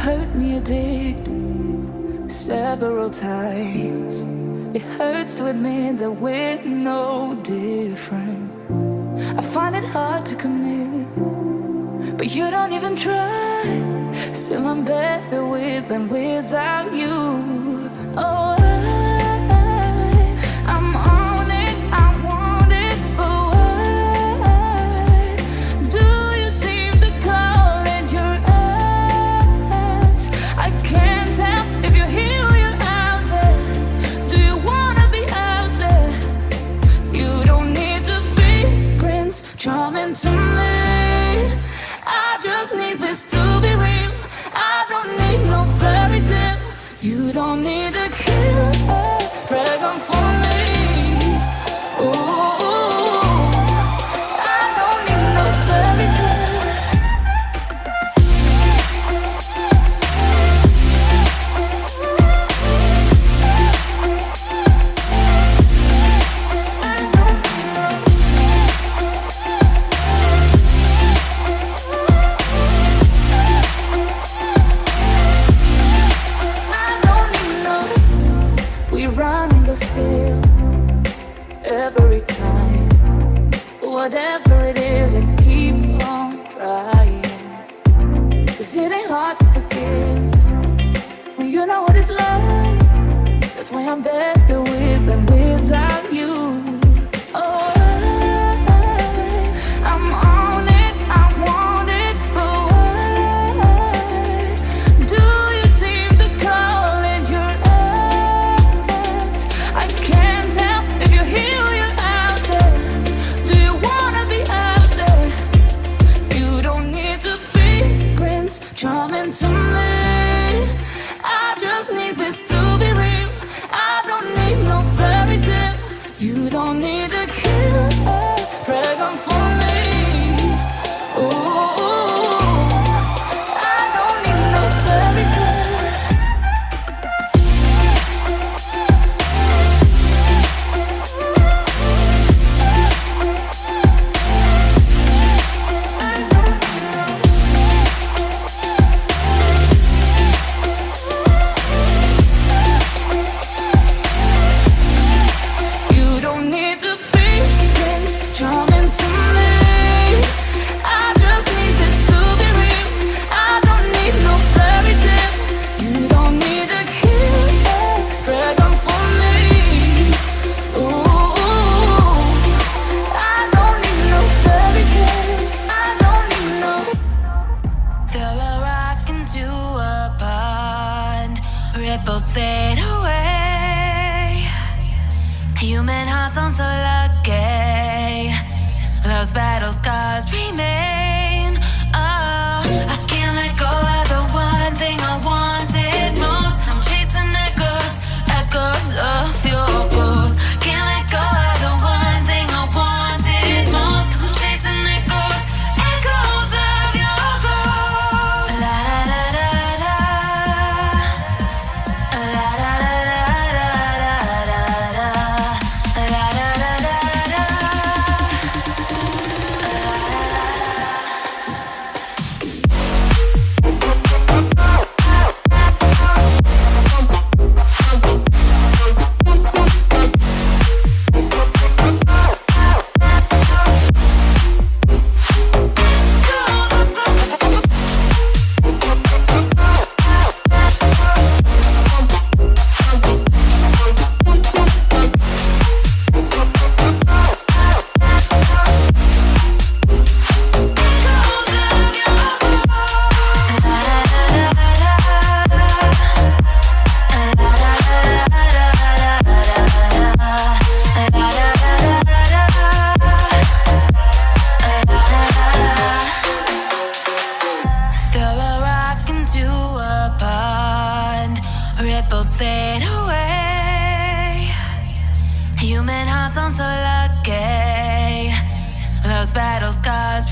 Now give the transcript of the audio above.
hurt me, you did, several times. It hurts to admit that we're no different. I find it hard to commit, but you don't even try. Still I'm better with than without you. Oh, I'm on it, I want it, but why do you seem to call it your eyes? I can't tell if you're here or you're out there. Do you wanna be out there? You don't need to be Prince Charming to me. I just need this to be real. I don't need no fairy tale. You don't need a killer dragon for me. Ooh, I don't need no fairy tale. Still, every time, whatever it is, I keep on trying. 'Cause it ain't hard to forgive when you know what it's like. That's why I'm better with than without you. Oh, I'm on it, I want it, but why do you seem to call it your eyes? I can't tell if you're here or you're out there. Do you wanna be out there? You don't need to be Prince Charming to me. I just need this to be real. I don't need no fairy tale. You don't need a killer dragon for me. Ooh, I don't need no fairy tale. You don't need to be Prince Charming to me. I just need this to be real. I don't need no fairy tale. You don't need a killer dragon for me. Ooh, I don't need no fairy tale. I don't need no. Throw a rock into a pond, ripples fade away. Human hearts aren't so lucky. Those battle scars remain. Oh, I can't let go of the one thing I wanted most. I'm chasing echoes, echoes of your ghost. Can't let go of the one thing I wanted most. I'm chasing echoes, echoes of your ghost. La da da da da, la da da da da da, la da da da da. Throw a rock into a pond, ripples fade away. Human hearts aren't so lucky. Those battle scars